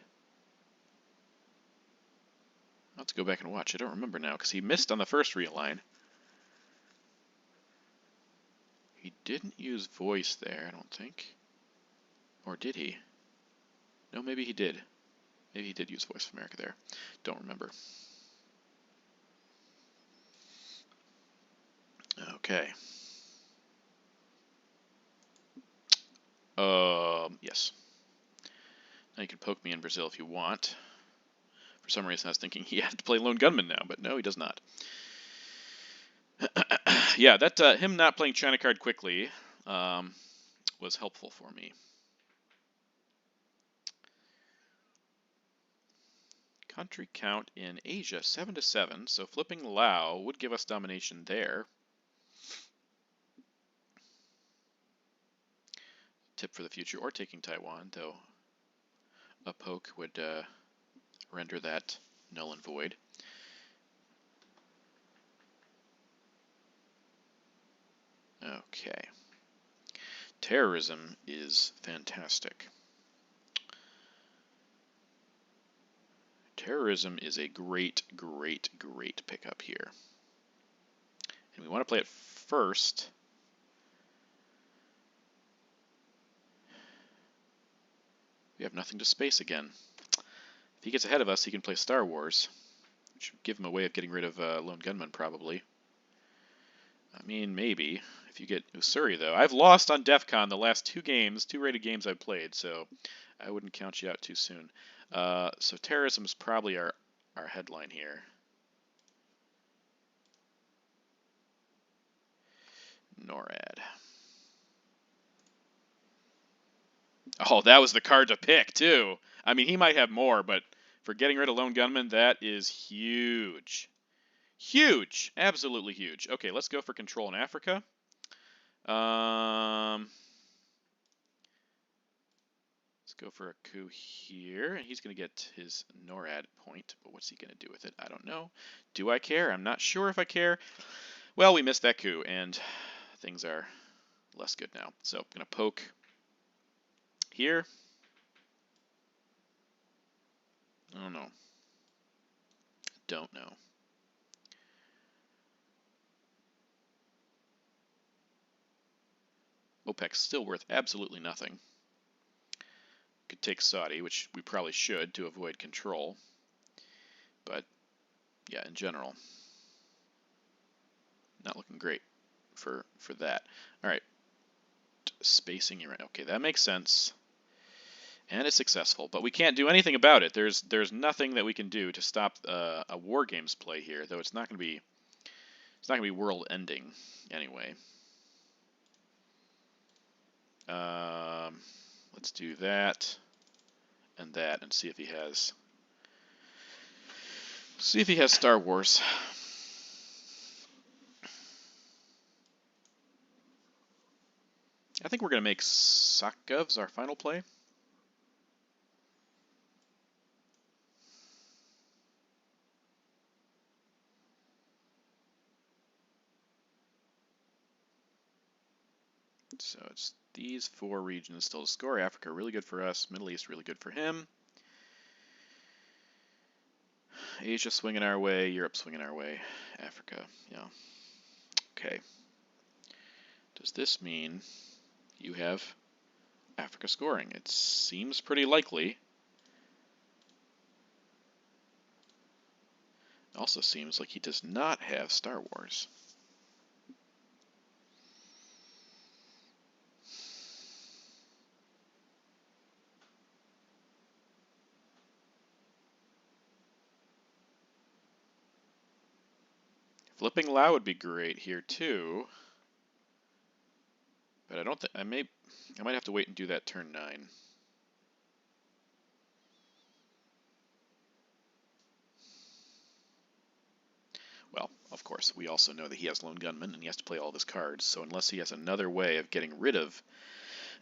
I'll have to go back and watch. I don't remember now because he missed on the first realign. He didn't use voice there, I don't think. Or did he? No, maybe he did. Maybe he did use Voice of America there. Don't remember. Okay. Yes. Now you can poke me in Brazil if you want. For some reason I was thinking he had to play Lone Gunman now, but no, he does not. Yeah, that him not playing China card quickly was helpful for me. Country count in Asia, 7 to 7, so flipping Lao would give us domination there. Tip for the future, or taking Taiwan, though a poke would render that null and void. Okay. Terrorism is fantastic. Terrorism is a great pickup here. And we want to play it first. We have nothing to space again. If he gets ahead of us, he can play Star Wars. Which would give him a way of getting rid of Lone Gunman, probably. I mean, maybe. If you get Usuri, though. I've lost on DEF CON the last 2 games, 2 rated games I've played, so I wouldn't count you out too soon. So terrorism is probably our headline here. NORAD. Oh, that was the card to pick, too. I mean, he might have more, but for getting rid of Lone Gunman, that is huge. Huge! Absolutely huge. Okay, let's go for control in Africa. Let's go for a coup here. And he's going to get his NORAD point, but what's he going to do with it? I don't know. Do I care? I'm not sure if I care. Well, we missed that coup, and things are less good now. So I'm going to poke here. I don't know. Don't know. OPEC's still worth absolutely nothing. Could take Saudi, which we probably should to avoid control. But, yeah, in general, not looking great for that. All right. Spacing Iran. Okay, that makes sense. And it's successful, but we can't do anything about it. There's nothing that we can do to stop a war games play here, though it's not going to be world ending anyway. Let's do that and see if he has Star Wars. I think we're going to make Sakovs our final play. So it's these 4 regions still to score. Africa, really good for us. Middle East, really good for him. Asia swinging our way. Europe swinging our way. Africa, yeah. Okay. Does this mean you have Africa scoring? It seems pretty likely. It also seems like he does not have Star Wars. Flipping Lao would be great here too, but I don't think I might have to wait and do that turn 9. Well, of course, we also know that he has Lone Gunman and he has to play all of his cards. So unless he has another way of getting rid of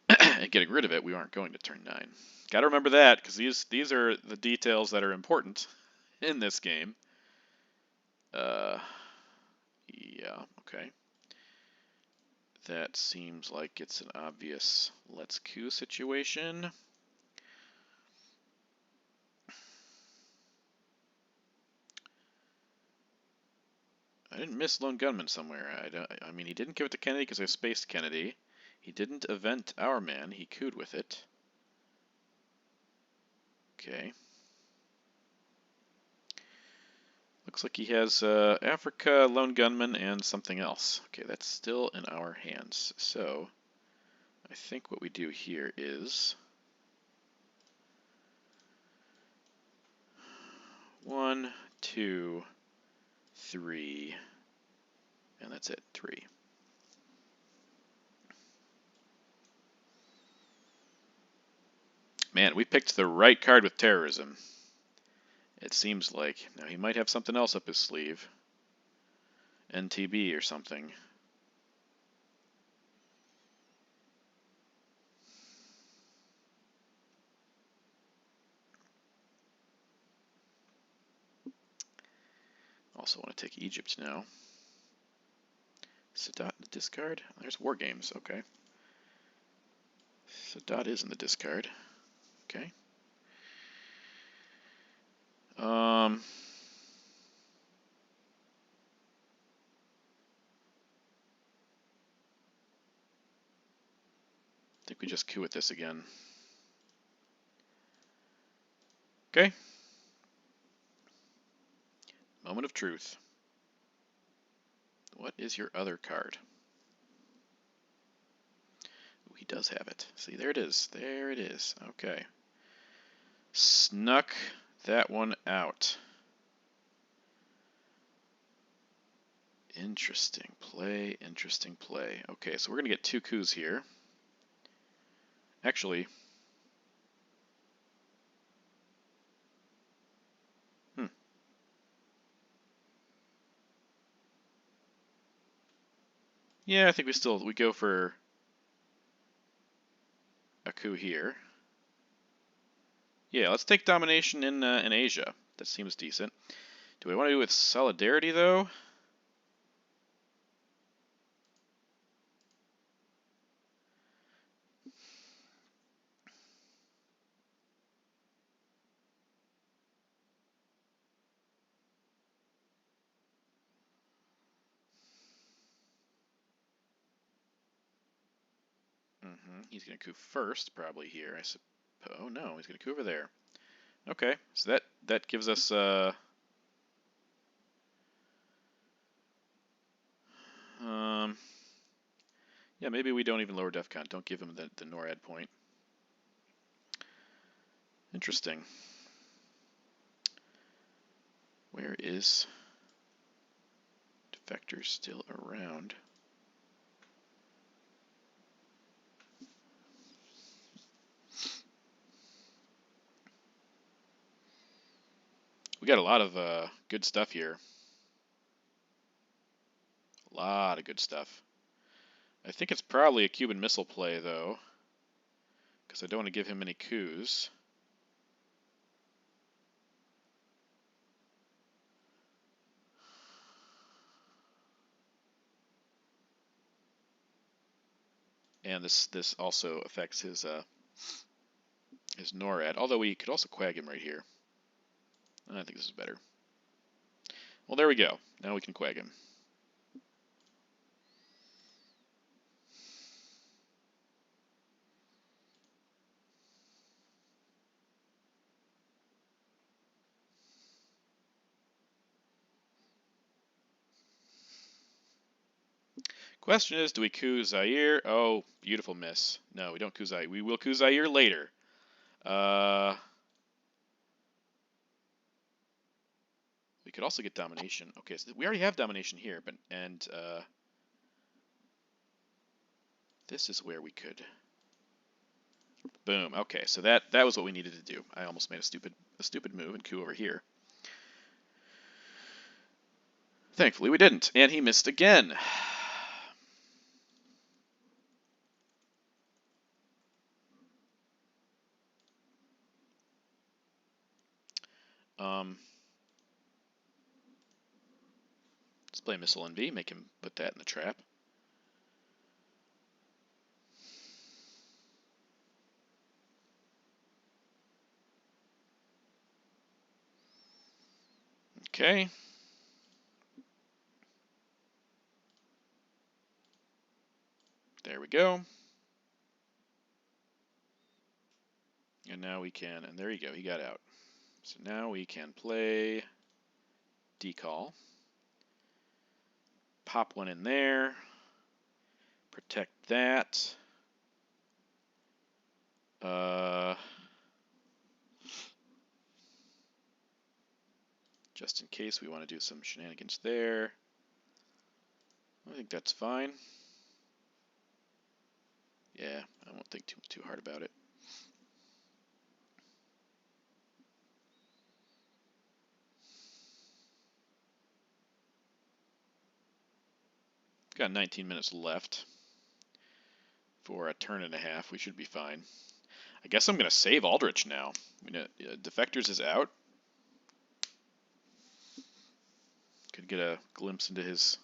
it, we aren't going to turn 9. Got to remember that, because these are the details that are important in this game. Yeah, okay. That seems like it's an obvious let's coup situation. I didn't miss Lone Gunman somewhere. I mean, he didn't give it to Kennedy because I spaced Kennedy. He didn't event our man. He cooed with it. Okay. Looks like he has Africa, Lone Gunman, and something else. Okay, that's still in our hands. So I think what we do here is 1, 2, 3, and that's it, 3. Man, we picked the right card with terrorism. It seems like. Now, he might have something else up his sleeve. NTB or something. Also want to take Egypt now. Sadat in the discard? There's War Games, okay. Sadat is in the discard. Okay. I think we just coup with this again. Okay. Moment of truth. What is your other card? Ooh, he does have it. See, there it is. There it is. Okay. Snuck that one out. Interesting play, interesting play. Okay, so we're going to get 2 coups here. Actually, yeah, I think we go for a coup here. Yeah, let's take domination in Asia. That seems decent. Do we want to do it with solidarity though? He's going to coup first, probably here, I suppose. Oh no, he's going to coup over there. Okay, so that gives us yeah, maybe we don't even lower DEFCON. Don't give him the NORAD point. Interesting. Where is Defector still around? We got a lot of good stuff here. A lot of good stuff. I think it's probably a Cuban missile play, though, because I don't want to give him any coups. And this also affects his NORAD, although we could also quag him right here. I think this is better. Well, there we go. Now we can quag him. Question is, do we coup Zaire? Oh, beautiful miss. No, we don't coup Zaire. We will coup Zaire later. We could also get domination. Okay, so we already have domination here, but this is where we could. Boom. Okay, so that was what we needed to do. I almost made a stupid move and coup over here. Thankfully, we didn't, and he missed again. Let's play Missile NV, make him put that in the trap. Okay. There we go. And now we can, and there you go, he got out. So now we can play decall. Pop one in there. Protect that. Just in case we want to do some shenanigans there. I think that's fine. Yeah, I won't think too hard about it. Got 19 minutes left for a turn and a half. We should be fine. I guess I'm going to save Aldrich now. I mean, Defectors is out. Could get a glimpse into his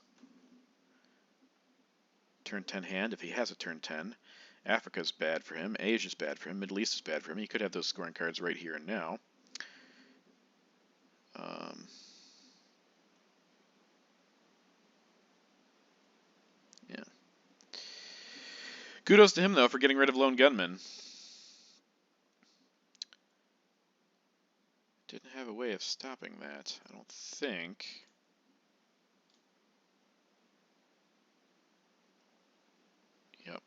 turn 10 hand if he has a turn 10. Africa's bad for him. Asia's bad for him. Middle East is bad for him. He could have those scoring cards right here and now. Yeah. Kudos to him, though, for getting rid of Lone Gunman. have a way of stopping that. I don't think. Yep.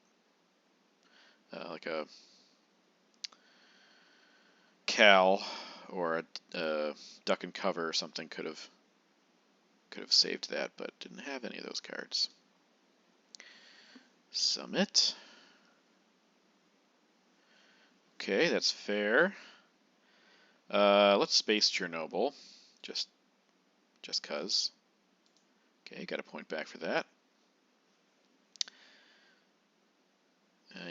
Like a Cal or a duck and cover or something could have saved that, but didn't have any of those cards. Summit. Okay, that's fair. Let's space Chernobyl, just cause. Okay, got a point back for that.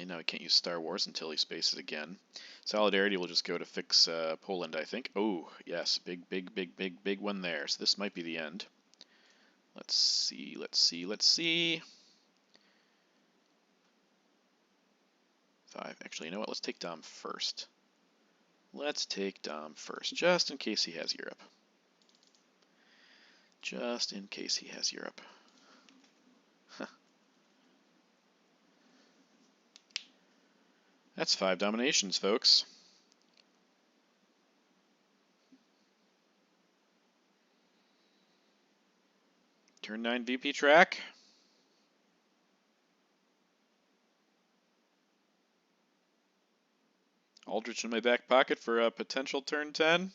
Now we can't use Star Wars until he spaces again. Solidarity will just go to fix Poland, I think. Oh, yes, big one there. So this might be the end. Let's see. 5. Actually, you know what? Let's take Dom first. Just in case he has Europe. Just in case he has Europe. That's 5 dominations, folks. Turn 9 VP track. Aldrich in my back pocket for a potential turn 10.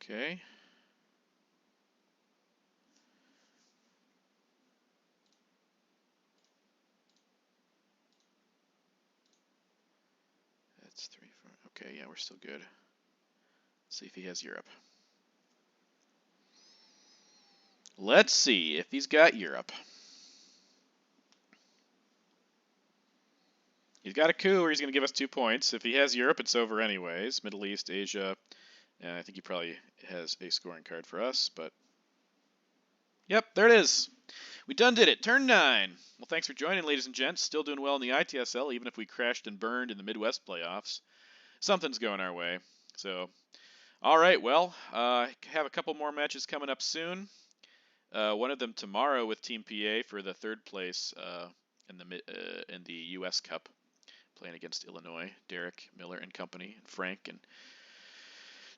Okay. That's 3, 4. Okay, yeah, we're still good. Let's see if he has Europe. Let's see if he's got Europe. He's got a coup where he's going to give us 2 points. If he has Europe, it's over anyways. Middle East, Asia, and I think he probably has a scoring card for us, but yep, there it is. We done did it. Turn 9. Well, thanks for joining, ladies and gents. Still doing well in the ITSL, even if we crashed and burned in the Midwest playoffs. Something's going our way. So, all right, well, have a couple more matches coming up soon. One of them tomorrow with Team PA for the 3rd place in the U.S. Cup, playing against Illinois. Derek Miller and company, and Frank and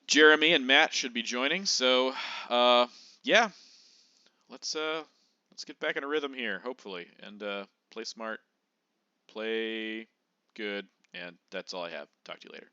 Jeremy and Matt should be joining. So, yeah, let's get back in a rhythm here, hopefully, and play smart, play good, and that's all I have. Talk to you later.